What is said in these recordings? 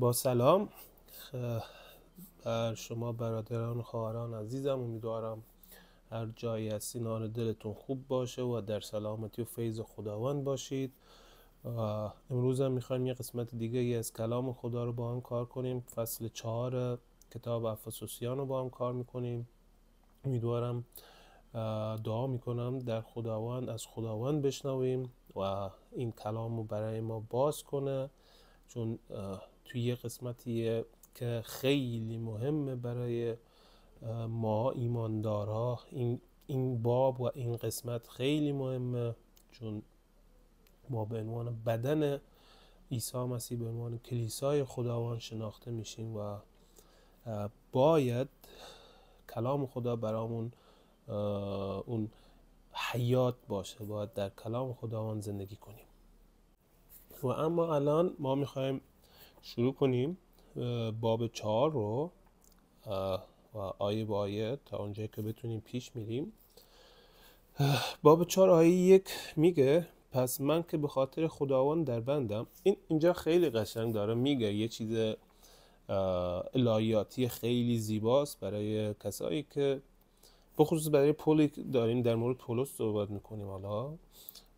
با سلام بر شما برادران و خواهران عزیزم. امیدوارم هر جایی هستین حال دلتون خوب باشه و در سلامتی و فیض خداوند باشید. امروز هم میخوایم یه قسمت دیگه از کلام خدا رو با هم کار کنیم. فصل 4 کتاب افسوسیان رو با هم کار میکنیم. امیدوارم دعا میکنم در خداوند از خداوند بشنویم و این کلام رو برای ما باز کنه، چون توی یه قسمتیه که خیلی مهمه برای ما ایماندارها. این باب و این قسمت خیلی مهمه، چون ما به عنوان بدن عیسی مسیح، به عنوان کلیسای خداوند شناخته میشیم و باید کلام خدا برامون اون حیات باشه، باید در کلام خداوند زندگی کنیم. و اما الان ما میخوایم شروع کنیم باب 4 رو و آیه با آیه تا اونجایی که بتونیم پیش میریم. باب 4 آیه 1 میگه پس من که به خاطر خداوند در بندم. اینجا خیلی قشنگ داره میگه، یه چیز الهیاتی خیلی زیباست برای کسایی که بخصوص برای پولی داریم در مورد پولس صحبت میکنیم. حالا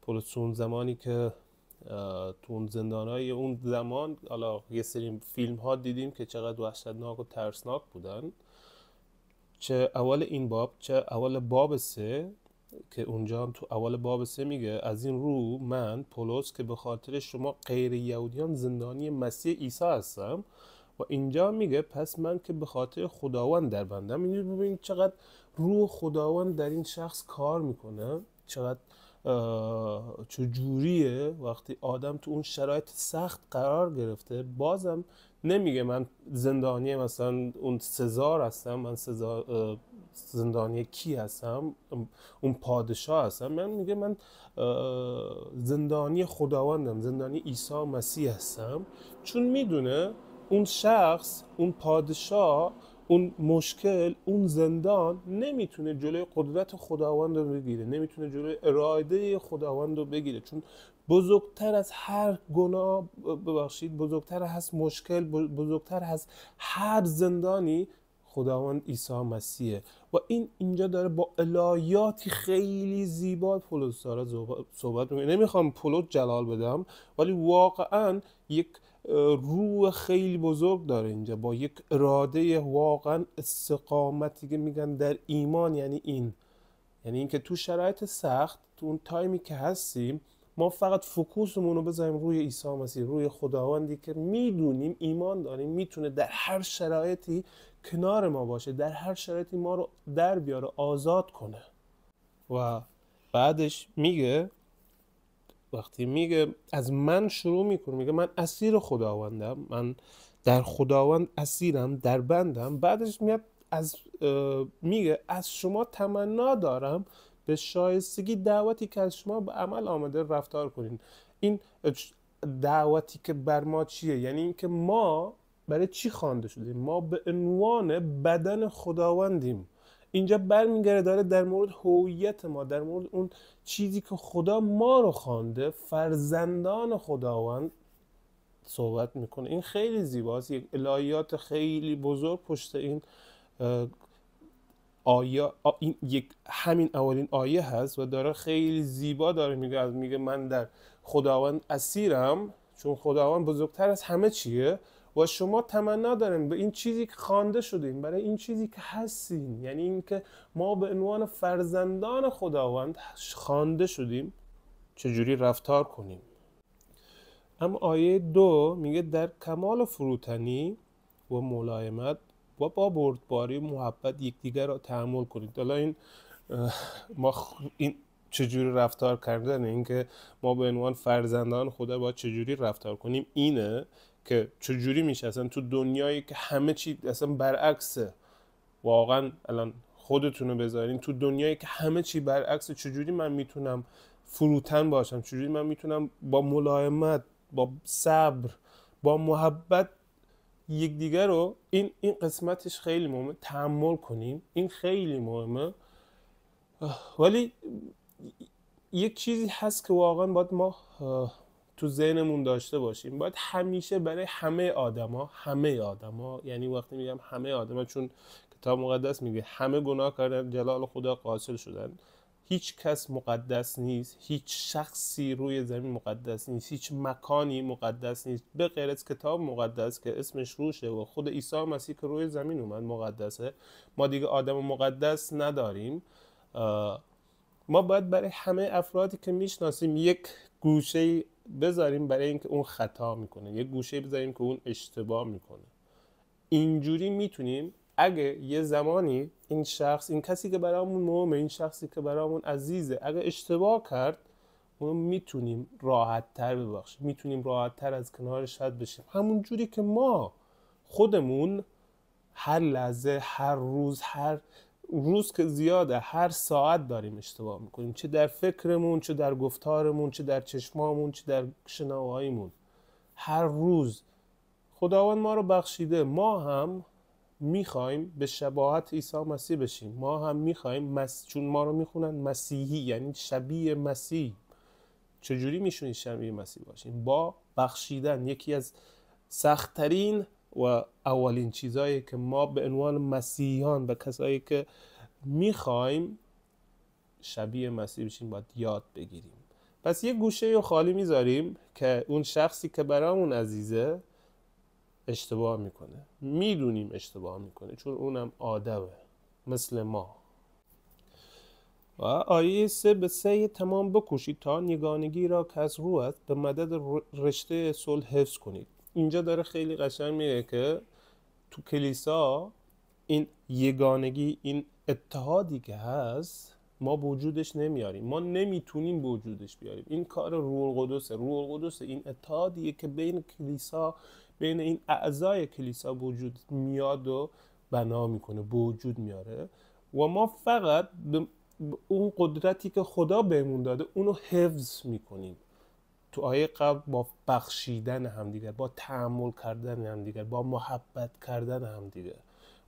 پولس اون زمانی که تو اون زندانهای اون زمان، حالا یه سری فیلم ها دیدیم که چقدر وحشتناک و ترسناک بودن، چه اول این باب چه اول باب 3 که اونجا هم تو اول باب 3 میگه از این رو من پولس که به خاطر شما غیر یهودیان زندانی مسیح عیسی هستم. و اینجا میگه پس من که به خاطر خداوند در بندم. این ببین چقدر روح خداوند در این شخص کار میکنه، چقدر چجوریه وقتی آدم تو اون شرایط سخت قرار گرفته بازم نمیگه من زندانی مثلا اون سزار هستم، من زندانی کی هستم، اون پادشاه هستم. من میگه من زندانی خداوندم، زندانی عیسی مسیح هستم، چون میدونه اون شخص، اون پادشاه، اون مشکل، اون زندان نمیتونه جلوی قدرت خداوند رو بگیره، نمیتونه جلوی اراده خداوند رو بگیره، چون بزرگتر از هر گناه، بزرگتر از مشکل، بزرگتر از هر زندانی خداوند عیسی مسیحه. و اینجا داره با الهیاتی خیلی زیبا پولس داره صحبت میکنه. نمیخوام پولس جلال بدم، ولی واقعا یک روح خیلی بزرگ داره اینجا، با یک اراده واقعا استقامتی که میگن در ایمان. یعنی این که تو شرایط سخت، تو اون تایمی که هستیم، ما فقط فوکوسمون رو بذاریم روی عیسی مسیح، روی خداوندی که میدونیم، ایمان داریم میتونه در هر شرایطی کنار ما باشه، در هر شرایطی ما رو در بیاره، آزاد کنه. و بعدش میگه، وقتی میگه از من شروع میکنه، میگه من اسیر خداوندم، من در خداوند اسیرم، در بندم. بعدش میاد میگه از شما تمنا دارم به شایستگی دعوتی که از شما به عمل آمده رفتار کنین. این دعوتی که بر ما چیه؟ یعنی اینکه ما برای چی خوانده شدیم؟ ما به عنوان بدن خداوندیم. اینجا برمیگرده داره در مورد هویت ما، در مورد اون چیزی که خدا ما رو خوانده، فرزندان خداوند صحبت میکنه. این خیلی زیباست، یک الهیات خیلی بزرگ پشت این آیه، این یک همین اولین آیه هست و داره خیلی زیبا داره میگه من در خداوند اسیرم، چون خداوند بزرگتر از همه چیه و شما تمنا دارین به این چیزی که خوانده شدین، برای این چیزی که هستین. یعنی این که ما به عنوان فرزندان خداوند خوانده شدیم، چجوری رفتار کنیم. اما آیه 2 میگه در کمال فروتنی و ملایمت و با بردباری محبت یکدیگر را تحمل کنید. حالا این این چجوری رفتار کردن، این که ما به عنوان فرزندان خدا باید چجوری رفتار کنیم، اینه که چجوری میشه اصلا تو دنیایی که همه چی اصلا برعکسه. واقعا الان خودتونو بذارین تو دنیایی که همه چی برعکسه، چجوری من میتونم فروتن باشم؟ چجوری من میتونم با ملایمت، با صبر، با محبت یکدیگر رو، این قسمتش خیلی مهمه، تحمل کنیم. این خیلی مهمه. ولی یک چیزی هست که واقعا باید ما تو ذهنمون داشته باشیم. باید همیشه برای همه آدما، یعنی وقتی میگم همه آدما چون کتاب مقدس میگه همه گناه کردن، جلال خدا غافل شدن. هیچ کس مقدس نیست، هیچ شخصی روی زمین مقدس نیست، هیچ مکانی مقدس نیست به غیر از کتاب مقدس که اسمش روشه و خود عیسی مسیح که روی زمین اومد مقدسه. ما دیگه آدم مقدس نداریم. ما باید برای همه افرادی که میشناسیم یک گوشه بذاریم برای اینکه اون خطا میکنه، یک گوشه بذاریم که اون اشتباه میکنه. اینجوری میتونیم اگه یه زمانی این شخص، این کسی که برامون مهمه، این شخصی که برامون عزیزه، اگه اشتباه کرد اونو میتونیم راحت تر ببخشیم، میتونیم راحت تر از کنارش رد بشیم. همون جوری که ما خودمون هر لحظه، هر روز که زیاده، هر ساعت داریم اشتباه میکنیم، چه در فکرمون، چه در گفتارمون، چه در چشمامون، چه در شنواییمون. هر روز خداوند ما رو بخشیده. ما هم میخوایم به شباهت عیسی مسیح بشیم. ما هم میخوایم چون ما رو میخونن مسیحی، یعنی شبیه مسیح. چجوری میشونید شبیه مسیح باشیم؟ با بخشیدن. یکی از سخت‌ترین و اولین چیزایی که ما به عنوان مسیحیان و کسایی که میخوایم شبیه مسیح بشیم باید یاد بگیریم. پس یه گوشه رو خالی میذاریم که اون شخصی که برامون عزیزه اشتباه میکنه، میدونیم اشتباه میکنه چون اونم آدمه مثل ما. و آیه 3:3 تمام بکوشید تا یگانگی را که از رو است به مدد رشته صلح حفظ کنید. اینجا داره خیلی قشنگ میگه که تو کلیسا این یگانگی، این اتحادی که هست ما وجودش نمیاریم، ما نمیتونیم وجودش بیاریم. این کار روح القدسه. روح القدس این اتحادیه که بین کلیسا، بین این اعضای کلیسا وجود میاد و بنا میکنه، وجود میاره. و ما فقط به اون قدرتی که خدا بهمون داده اونو حفظ میکنیم. تو آیه قبل با بخشیدن همدیگر، با تحمل کردن همدیگر، با محبت کردن همدیگر.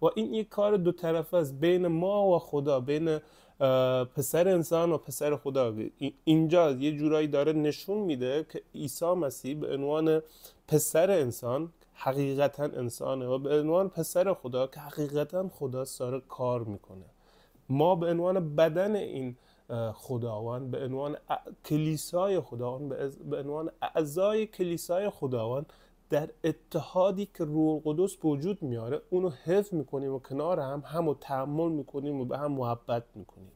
و این یک کار دو طرفه است بین ما و خدا، بین پسر انسان و پسر خدا. اینجا یه جورایی داره نشون میده که عیسی مسیح به عنوان پسر انسان حقیقتا انسانه و به عنوان پسر خدا که حقیقتا خدا داره کار میکنه. ما به عنوان بدن این خداوند، به عنوان کلیسای خداوند، به عنوان اعضای کلیسای خداوند در اتحادی که روح القدس وجود میاره اونو حفظ میکنیم و کنار همو تحمل میکنیم و به هم محبت میکنیم.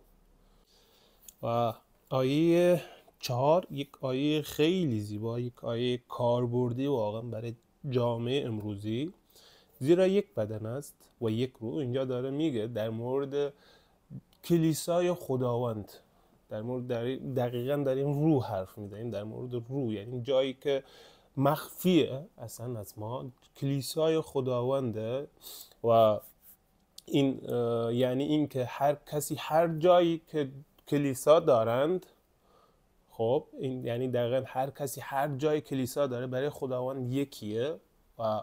و آیه 4 یک آیه خیلی زیبا، یک آیه کاربردی واقعا برای جامعه امروزی. زیرا یک بدن است و یک روح. اینجا داره میگه در مورد کلیسای خداوند، در مورد دقیقاً در این روح حرف میزنیم، در مورد روح، یعنی جایی که مخفیه اصلا از ما، کلیسای خداونده. و این یعنی این که هر کسی هر جایی که کلیسا دارند، خب این یعنی دقیقاً هر کسی هر جای کلیسا داره برای خداوند یکیه. و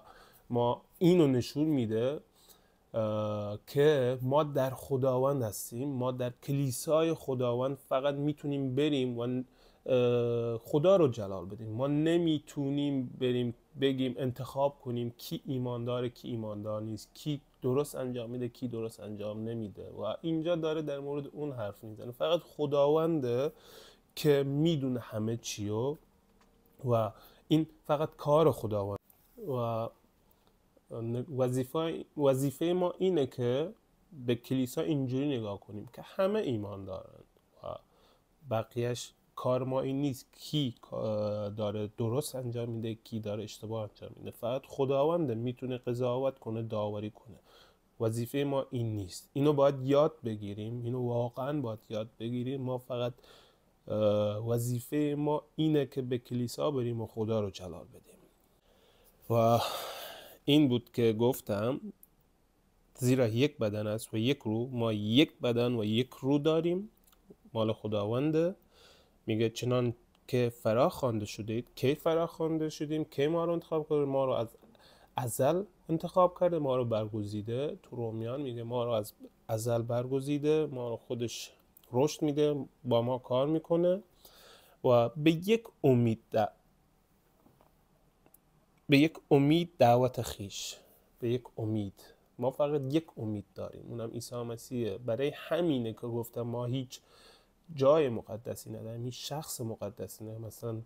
ما اینو نشون میده که ما در خداوند هستیم، ما در کلیسای خداوند فقط میتونیم بریم و خدا رو جلال بدیم. ما نمیتونیم بریم بگیم انتخاب کنیم کی ایمان داره کی ایماندار نیست، کی درست انجام میده کی درست انجام نمیده. و اینجا داره در مورد اون حرف میزنه. فقط خداونده که میدونه همه چیو و این فقط کار خداوند. و وظیفه ما اینه که به کلیسا اینجوری نگاه کنیم که همه ایمان دارن و بقیهش کار ما این نیست کی داره درست انجام میده کی داره اشتباه انجام میده. فقط خداوند میتونه قضاوت کنه، داوری کنه. وظیفه ما این نیست. اینو باید یاد بگیریم، اینو واقعا باید یاد بگیریم. ما فقط وظیفه ما اینه که به کلیسا بریم و خدا رو جلال بدیم. و این بود که گفتم زیرا یک بدن است و یک روح. ما یک بدن و یک روح داریم، مال خداونده. میگه چنان که فرا خوانده شدید. کی فرا خوانده شدیم؟ کی ما رو انتخاب کرده؟ ما رو از ازل انتخاب کرده، ما رو برگزیده. تو رومیان میگه ما رو از ازل برگزیده، ما رو خودش رشد میده، با ما کار میکنه و به یک امید به یک امید دعوت خیش، به یک امید. ما فقط یک امید داریم، اونم عیسی مسیحه. برای همینه که گفتم ما هیچ جای مقدسی نداریم، هیچ شخص مقدسی نداریم. مثلا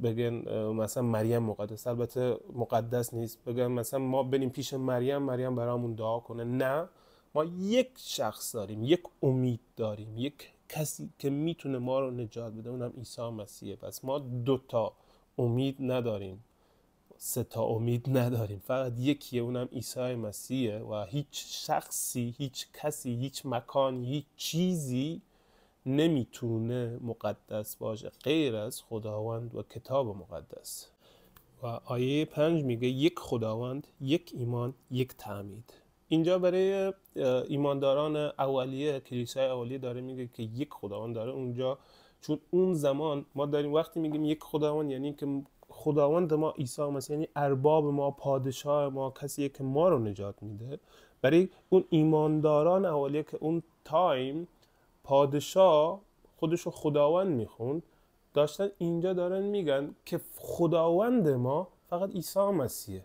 بگن مثلا مریم مقدس، البته مقدس نیست. بگن مثلا ما بریم پیش مریم برامون دعا کنه. نه، ما یک شخص داریم، یک امید داریم، یک کسی که میتونه ما رو نجات بده، اونم عیسی مسیحه. پس ما 2 تا امید نداریم، 3 تا امید نداریم، فقط یکیه، اونم عیسی مسیحه. و هیچ شخصی، هیچ کسی، هیچ مکانی، هیچ چیزی نمیتونه مقدس باشه غیر از خداوند و کتاب مقدس. و آیه 5 میگه یک خداوند، یک ایمان، یک تعمید. اینجا برای ایمانداران اولیه، کلیسای اولیه داره میگه که یک خداوند داره اونجا، چون اون زمان ما داریم وقتی میگیم یک خداوند یعنی که خداوند ما عیسی مسیح، یعنی ارباب ما، پادشاه ما، کسیه که ما رو نجات میده. برای اون ایمانداران اولیه که اون تایم پادشاه خودشو خداوند میخوند، داشتن اینجا دارن میگن که خداوند ما فقط عیسی مسیحه.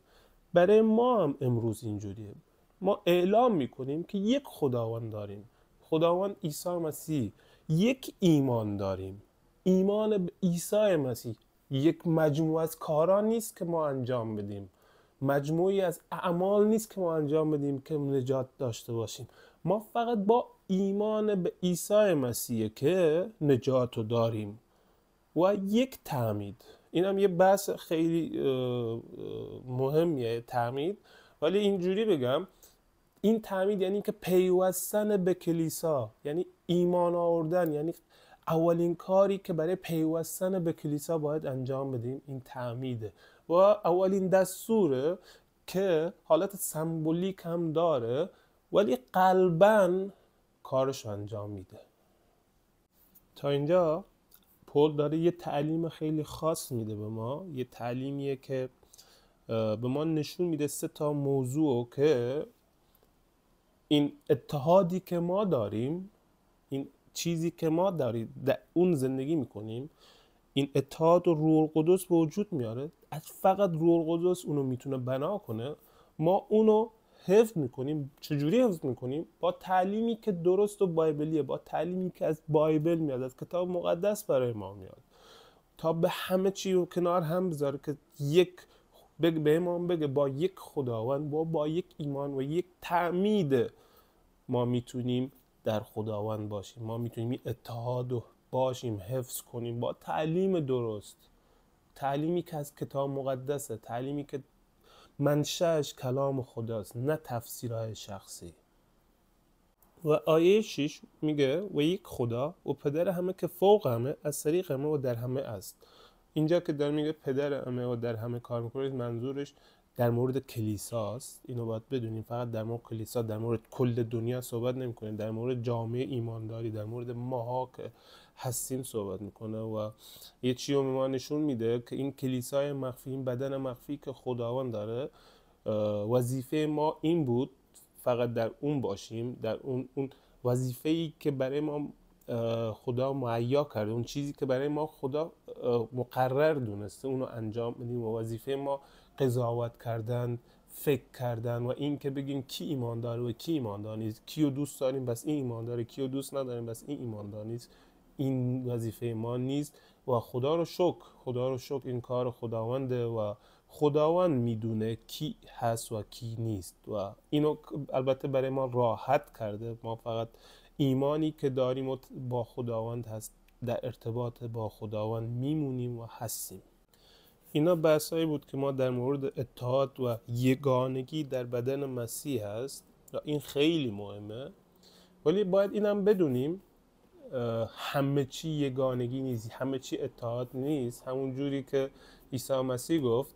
برای ما هم امروز اینجوریه، ما اعلام میکنیم که یک خداوند داریم، خداوند عیسی مسیح. یک ایمان داریم، ایمان به عیسی مسیح. یک مجموعه از کاران نیست که ما انجام بدیم، مجموعی از اعمال نیست که ما انجام بدیم که نجات داشته باشیم. ما فقط با ایمان به عیسی مسیح که نجات رو داریم. و یک تعمید، این هم یه بحث خیلی مهمیه، تعمید. ولی اینجوری بگم، این تعمید یعنی که پیوستن به کلیسا، یعنی ایمان آوردن، یعنی اولین کاری که برای پیوستن به کلیسا باید انجام بدیم این تعمیده. و اولین دستوره که حالت سمبولیک هم داره ولی قلباً کارش انجام میده. تا اینجا پول داره یه تعلیم خیلی خاص میده به ما، یه تعلیمیه که به ما نشون میده 3 تا موضوع که این اتحادی که ما داریم، این چیزی که ما داریم در اون زندگی میکنیم، این اتحاد و روح القدس به وجود میاره. از فقط روح القدس اونو میتونه بنا کنه. ما اونو حفظ میکنیم. چجوری حفظ میکنیم؟ با تعلیمی که درست و بایبلیه، با تعلیمی که از بایبل میاد، از کتاب مقدس برای ما میاد، تا به همه چی رو کنار هم بذاره که یک به ما بگه با یک خداوند، با یک ایمان و یک تعمید ما میتونیم در خداوند باشیم، ما میتونیم این اتحاد رو باشیم، حفظ کنیم با تعلیم درست، تعلیمی که از کتاب مقدسه، تعلیمی که منشأش کلام خداست، نه تفسیرهای شخصی. و آیه 6 میگه و یک خدا و پدر همه که فوق همه، از طریق همه و در همه است. اینجا که داره میگه پدر همه و در همه کار میکنه، منظورش در مورد کلیساست. اینو باید بدونیم، فقط در مورد کلیسا، در مورد کل دنیا صحبت نمیکنه، در مورد جامعه ایمانداری، در مورد ماها که هستیم صحبت میکنه. و یه چیزی به ما نشون میده که این کلیسای مخفی، این بدن مخفی که خداوند داره، وظیفه ما این بود فقط در اون باشیم، در اون وظیفه‌ای که برای ما خدا مهیا کرده، اون چیزی که برای ما خدا مقرر دونسته، اونو انجام بدیم. و وظیفه ما قضاوت کردن، فکر کردن و این که بگیم کی ایمان داره و کی ایماندار نیست، کیو دوست داریم بس این ایمان داره، کیو دوست نداریم بس این ایماندار نیست. این وظیفه ما نیست. و خدا رو شکر این کار خداونده و خداوند میدونه کی هست و کی نیست. و اینو البته برای ما راحت کرده. ما فقط ایمانی که داریم و با خداوند هست، در ارتباط با خداوند میمونیم و هستیم. اینا بحثایی بود که ما در مورد اتحاد و یگانگی در بدن مسیح هست و این خیلی مهمه. ولی باید اینم بدونیم همه چی یگانگی نیست، همه چی اتحاد نیست. همون جوری که عیسی مسیح گفت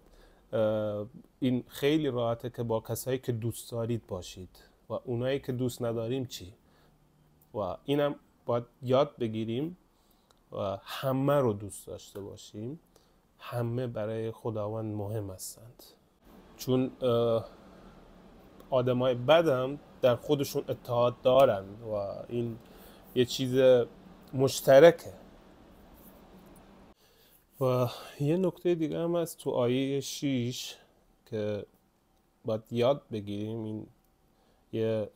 این خیلی راحته که با کسایی که دوست دارید باشید و اونایی که دوست نداریم چی؟ و اینم باید یاد بگیریم و همه رو دوست داشته باشیم. همه برای خداوند مهم هستند، چون آدمای بد هم در خودشون اتحاد دارن و این یه چیز مشترکه. و یه نکته دیگه هم هست تو آیه 6 که باید یاد بگیریم. این یه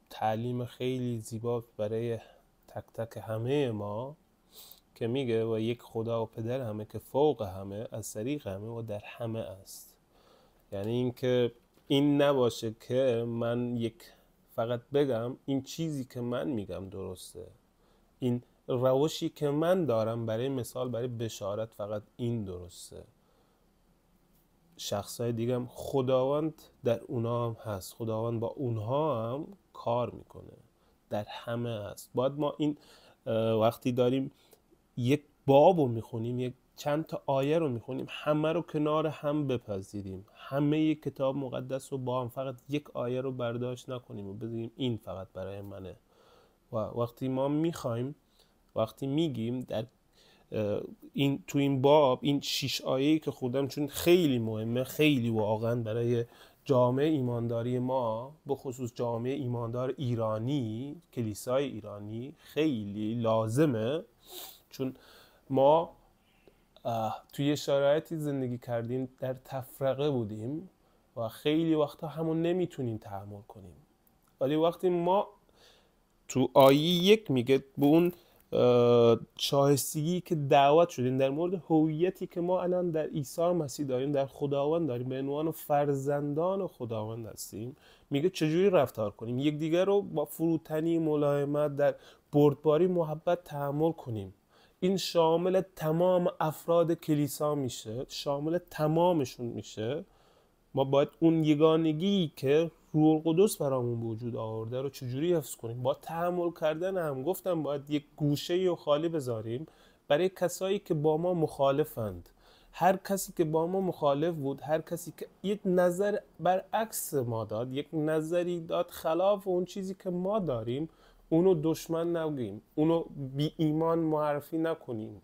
تعلیم خیلی زیبا برای تک تک همه ما که میگه و یک خدا و پدر همه که فوق همه، از طریق همه و در همه است. یعنی اینکه این نباشه که من یک فقط بگم این چیزی که من میگم درسته، این روشی که من دارم برای مثال برای بشارت فقط این درسته. شخصای دیگه هم خداوند در اونها هم هست، خداوند با اونها هم کار میکنه، در همه هست. باید ما این وقتی داریم یک باب رو میخونیم، یک چند تا آیه رو میخونیم، همه رو کنار هم بپذیریم، همه یک کتاب مقدس رو با هم، فقط یک آیه رو برداشت نکنیم و بگیم این فقط برای منه. و وقتی ما میخوایم، وقتی میگیم در این تو این باب این 6 آیه‌ای که خوندم، چون خیلی مهمه، خیلی واقعا برای جامعه ایمانداری ما، به خصوص جامعه ایماندار ایرانی، کلیسای ایرانی خیلی لازمه. چون ما توی شرایطی زندگی کردیم، در تفرقه بودیم و خیلی وقتا همون نمیتونیم تحمل کنیم. ولی وقتی ما تو آیه 1 میگه به اون شایستگی که دعوت شدیم، در مورد هویتی که ما الان در عیسی مسیح داریم، در خداوند داریم، به عنوان فرزندان خداوند هستیم، میگه چجوری رفتار کنیم، یکدیگر رو با فروتنی، ملایمت، در بردباری، محبت تحمل کنیم. این شامل تمام افراد کلیسا میشه، شامل تمامشون میشه. ما باید اون یگانگی که روح القدس برامون وجود آورده رو چجوری حفظ کنیم. با تحمل کردن هم گفتم باید یک گوشه رو خالی بذاریم برای کسایی که با ما مخالفند. هر کسی که با ما مخالف بود، هر کسی که یک نظر برعکس ما داد، یک نظری داد خلاف اون چیزی که ما داریم، اونو دشمن نگیم، اونو بی ایمان معرفی نکنیم.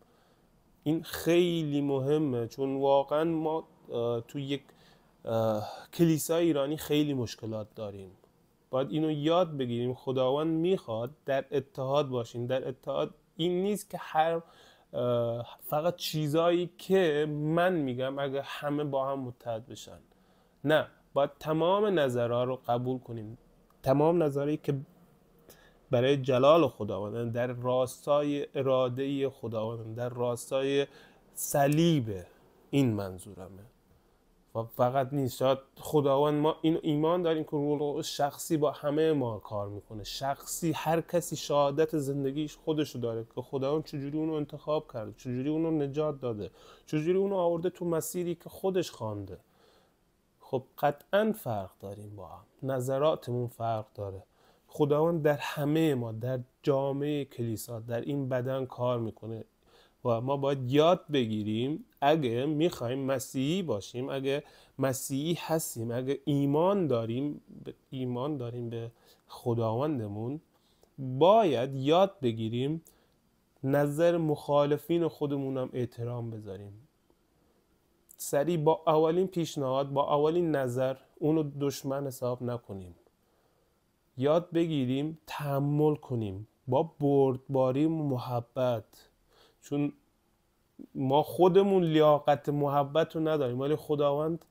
این خیلی مهمه، چون واقعا ما تو یک کلیسای ایرانی خیلی مشکلات داریم. باید اینو یاد بگیریم. خداوند میخواد در اتحاد باشیم. در اتحاد این نیست که هر فقط چیزایی که من میگم اگه همه با هم متحد بشن. نه، باید تمام نظرها رو قبول کنیم، تمام نظرهایی که برای جلال خداوند، در راستای اراده خداوند، در راستای صلیب. این منظورمه. و فقط نیست، شاید خداوند، ما این ایمان داریم که روح شخصی با همه ما کار میکنه، شخصی، هر کسی شهادت زندگیش خودشو داره که خداوند چجوری اونو انتخاب کرده، چجوری اونو نجات داده، چجوری اونو آورده تو مسیری که خودش خوانده. خب قطعا فرق داریم با هم، نظراتمون فرق داره. خداوند در همه ما، در جامعه کلیسا، در این بدن کار میکنه و ما باید یاد بگیریم اگه میخوایم مسیحی باشیم، اگه مسیحی هستیم، اگه ایمان داریم به خداوندمون، باید یاد بگیریم نظر مخالفین خودمونم احترام بذاریم. سریع با اولین پیشنهاد، با اولین نظر اونو دشمن حساب نکنیم. یاد بگیریم تحمل کنیم با بردباری و محبت. چون ما خودمون لیاقت محبت رو نداریم، ولی خداوند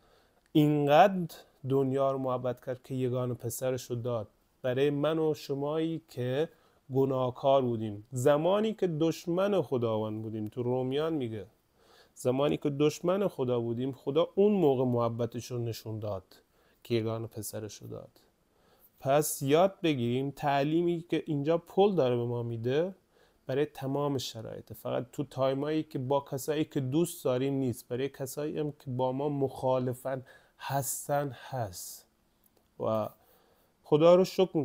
اینقدر دنیا رو محبت کرد که یگانه پسرش رو داد برای من و شمایی که گناهکار بودیم، زمانی که دشمن خداوند بودیم. تو رومیان میگه زمانی که دشمن خدا بودیم، خدا اون موقع محبتش رو نشون داد که یگانه پسرش رو داد. پس یاد بگیریم تعلیمی که اینجا پل داره به ما میده برای تمام شرایط، فقط تو تایمایی که با کسایی که دوست داریم نیست، برای کسایی هم که با ما مخالفن هستن هست. و خدا رو شکر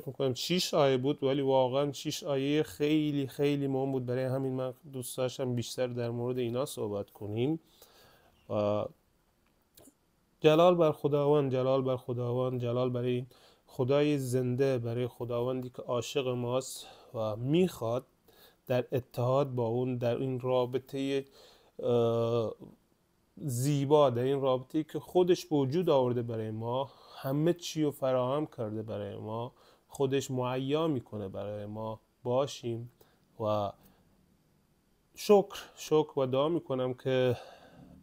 میکنم 6 آیه بود، ولی واقعا 6 آیه خیلی خیلی مهم بود. برای همین من دوست داشتم بیشتر در مورد اینا صحبت کنیم. و جلال بر خداوند، جلال برای این خدای زنده، برای خداوندی که عاشق ماست و میخواد در اتحاد با اون، در این رابطه زیبا، در این رابطه‌ای که خودش به وجود آورده برای ما، همه چی رو فراهم کرده برای ما، خودش مهیا میکنه برای ما باشیم و شکر و دعا میکنم که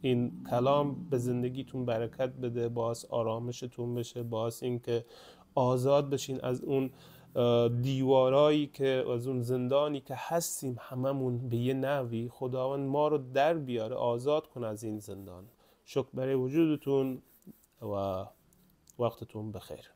این کلام به زندگیتون برکت بده، باعث آرامشتون بشه، باعث این که آزاد بشین از اون دیوارایی که از اون زندانی که هستیم هممون به یه نوی. خداوند ما رو در بیاره، آزاد کن از این زندان. شکر برای وجودتون و وقتتون بخیر.